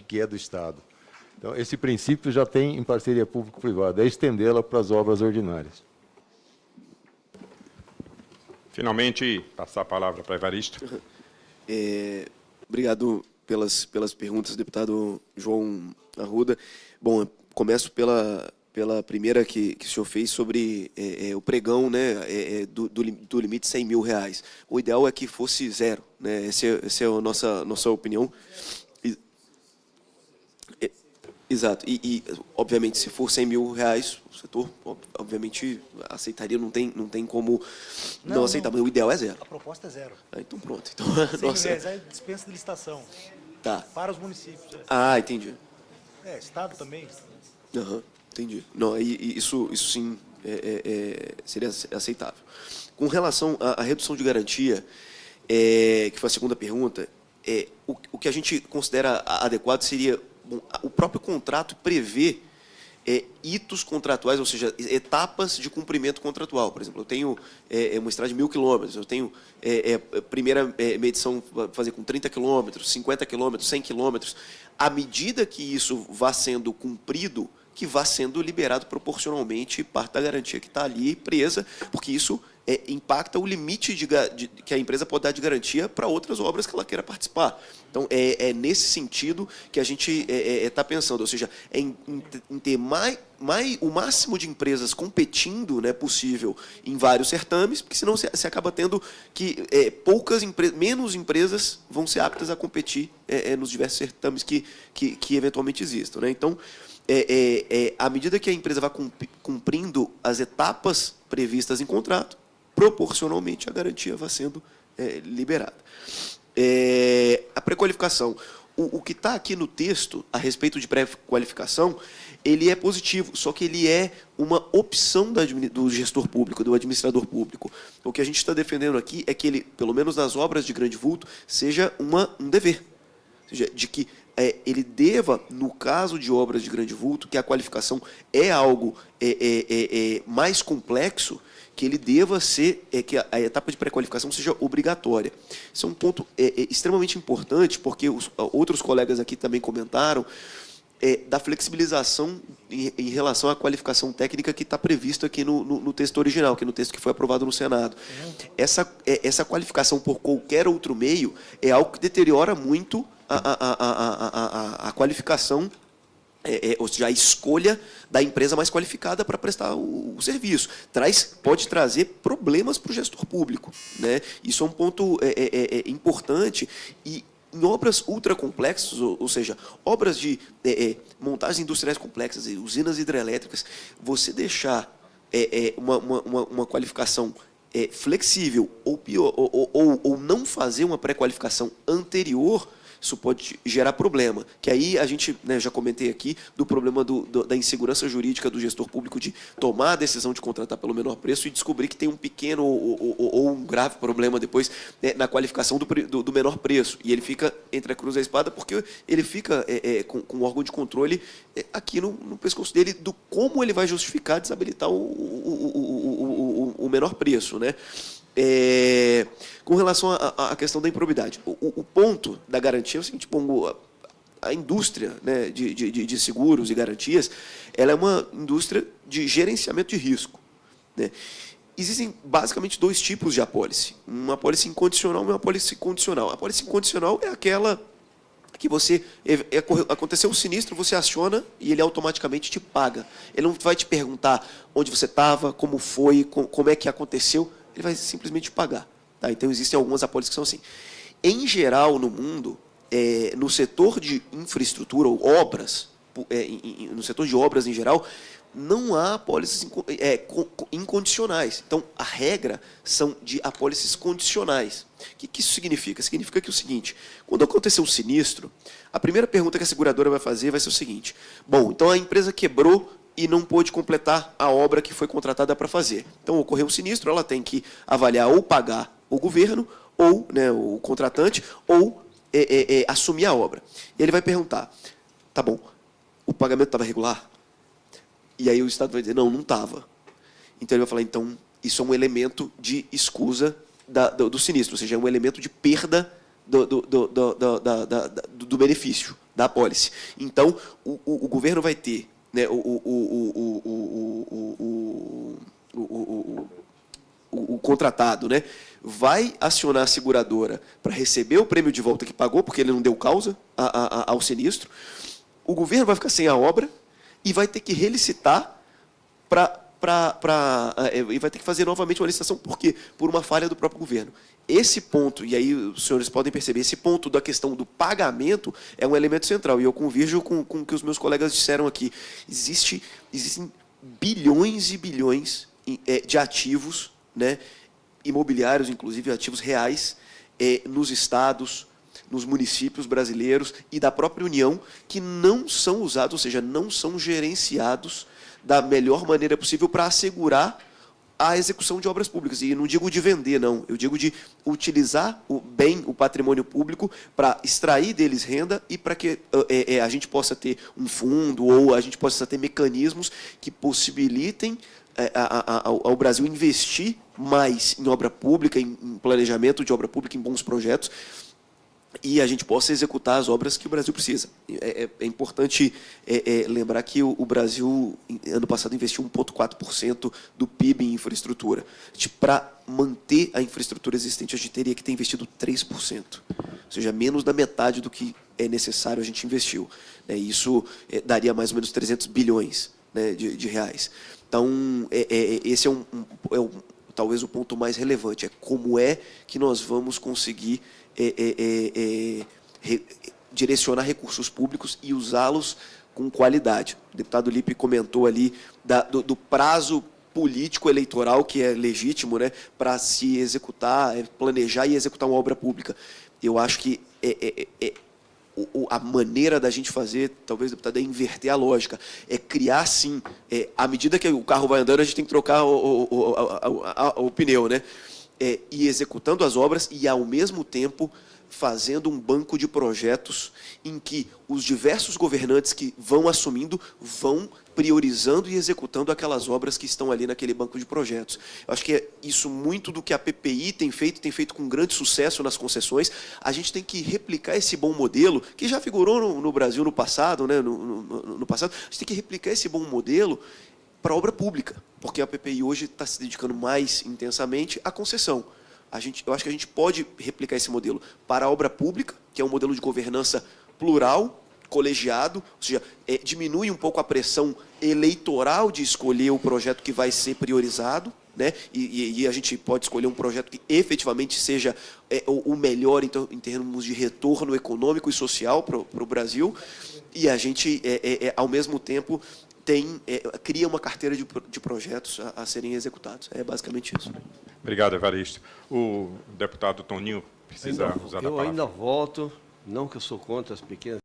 que é do Estado. Então, esse princípio já tem em parceria público-privada, é estendê-la para as obras ordinárias. Finalmente, passar a palavra para Evaristo. Obrigado pelas perguntas, deputado João Arruda. Bom, começo pela primeira que o senhor fez sobre o pregão, né, do limite de 100 mil reais. O ideal é que fosse zero, né? Essa é a nossa opinião. Exato. E, obviamente, se for 100 mil reais, o setor, obviamente, aceitaria, não tem como não aceitar, mas o ideal é zero. A proposta é zero. Então, pronto. Então, 100 mil reais é dispensa de licitação. Tá. Para os municípios. Entendi. Estado também. Entendi. Não, isso sim seria aceitável. Com relação à redução de garantia, que foi a segunda pergunta, o que a gente considera adequado seria... Bom, o próprio contrato prevê hitos contratuais, ou seja, etapas de cumprimento contratual. Por exemplo, eu tenho uma estrada de 1.000 quilômetros, eu tenho primeira medição fazer com 30 quilômetros, 50 quilômetros, 100 quilômetros. À medida que isso vá sendo cumprido, que vá sendo liberado proporcionalmente parte da garantia que está ali presa, porque isso impacta o limite que a empresa pode dar de garantia para outras obras que ela queira participar. Então, é nesse sentido que a gente está pensando, ou seja, em ter o máximo de empresas competindo, né, possível em vários certames, porque senão você acaba tendo que menos empresas vão ser aptas a competir nos diversos certames que eventualmente existam, né? Então, à medida que a empresa vai cumprindo as etapas previstas em contrato, proporcionalmente a garantia vai sendo liberada. A pré-qualificação. O que está aqui no texto a respeito de pré-qualificação, ele é positivo, só que ele é uma opção do gestor público, do administrador público. O que a gente está defendendo aqui é que ele, pelo menos nas obras de grande vulto, seja um dever. Ou seja, de que ele deva, no caso de obras de grande vulto, que a qualificação é algo mais complexo, que ele deva ser, que a etapa de pré-qualificação seja obrigatória. Isso é um ponto extremamente importante, porque outros colegas aqui também comentaram, da flexibilização em relação à qualificação técnica que está previsto aqui no texto original, que é no texto que foi aprovado no Senado. Essa qualificação por qualquer outro meio é algo que deteriora muito a qualificação, ou seja, a escolha da empresa mais qualificada para prestar o serviço. Pode trazer problemas para o gestor público, né? Isso é um ponto importante. E em obras ultracomplexas, ou seja, obras de montagens industriais complexas, usinas hidrelétricas, você deixar uma qualificação flexível ou não fazer uma pré-qualificação anterior, isso pode gerar problema. Que aí a gente, né, já comentei aqui, do problema da insegurança jurídica do gestor público de tomar a decisão de contratar pelo menor preço e descobrir que tem um pequeno ou um grave problema depois, né, na qualificação do menor preço. E ele fica entre a cruz e a espada porque ele fica com o órgão de controle aqui no pescoço dele do como ele vai justificar desabilitar o menor preço, né? Com relação à questão da improbidade, o ponto da garantia é o seguinte: a indústria, né, de seguros e garantias, ela é uma indústria de gerenciamento de risco, né? Existem basicamente dois tipos de apólice: uma apólice incondicional e uma apólice condicional. A apólice incondicional é aquela que aconteceu um sinistro, você aciona e ele automaticamente te paga. Ele não vai te perguntar onde você estava, como foi, como é que aconteceu. Ele vai simplesmente pagar. Tá? Então, existem algumas apólices que são assim. Em geral, no mundo, no setor de infraestrutura ou obras, no setor de obras em geral, não há apólices incondicionais. Então, a regra são de apólices condicionais. O que isso significa? Significa que é o seguinte: quando acontecer um sinistro, a primeira pergunta que a seguradora vai fazer vai ser o seguinte: bom, então a empresa quebrou e não pôde completar a obra que foi contratada para fazer. Então, ocorreu um sinistro, ela tem que avaliar ou pagar o governo, ou, né, o contratante, ou assumir a obra. E ele vai perguntar: tá bom, o pagamento estava regular? E aí o Estado vai dizer: não estava. Então, ele vai falar: então, isso é um elemento de escusa do sinistro, ou seja, é um elemento de perda do benefício. da apólice. Então, o governo vai ter, né, o contratado, né, vai acionar a seguradora para receber o prêmio de volta que pagou, porque ele não deu causa ao sinistro. O governo vai ficar sem a obra e vai ter que relicitar e vai ter que fazer novamente uma licitação. Por quê? Por uma falha do próprio governo. Esse ponto, e aí os senhores podem perceber, esse ponto da questão do pagamento é um elemento central. E eu convirjo com o que os meus colegas disseram aqui. Existem bilhões e bilhões de ativos, né, imobiliários, inclusive ativos reais, nos estados, nos municípios brasileiros e da própria União, que não são usados, ou seja, não são gerenciados da melhor maneira possível para assegurar a execução de obras públicas. E não digo de vender, não. Eu digo de utilizar o patrimônio público para extrair deles renda e para que a gente possa ter um fundo ou a gente possa ter mecanismos que possibilitem ao Brasil investir mais em obra pública, em planejamento de obra pública, em bons projetos, e a gente possa executar as obras que o Brasil precisa. É importante lembrar que o Brasil, ano passado, investiu 1,4% do PIB em infraestrutura. Para manter a infraestrutura existente, a gente teria que ter investido 3%. Ou seja, menos da metade do que é necessário a gente investiu. Isso daria mais ou menos 300 bilhões, né, de reais. Então, esse é talvez o ponto mais relevante. É como é que nós vamos conseguir direcionar recursos públicos e usá-los com qualidade. O deputado Lippe comentou ali do prazo político eleitoral, que é legítimo, né, para se executar, planejar e executar uma obra pública. Eu acho que a maneira da gente fazer, talvez, deputado, é inverter a lógica. É criar, sim, à medida que o carro vai andando, a gente tem que trocar o pneu, né? E executando as obras e, ao mesmo tempo, fazendo um banco de projetos em que os diversos governantes que vão assumindo vão priorizando e executando aquelas obras que estão ali naquele banco de projetos. Eu acho que é isso muito do que a PPI tem feito com grande sucesso nas concessões. A gente tem que replicar esse bom modelo, que já figurou no Brasil no passado, né, no passado. A gente tem que replicar esse bom modelo para a obra pública, porque a PPI hoje está se dedicando mais intensamente à concessão. Eu acho que a gente pode replicar esse modelo para a obra pública, que é um modelo de governança plural, colegiado, ou seja, diminui um pouco a pressão eleitoral de escolher o projeto que vai ser priorizado, né? E a gente pode escolher um projeto que efetivamente seja o melhor em termos de retorno econômico e social para o Brasil, e a gente, ao mesmo tempo, cria uma carteira de projetos a serem executados. É basicamente isso. Obrigado, Evaristo. O deputado Toninho precisa usar da palavra. Eu ainda voto, não que eu sou contra as pequenas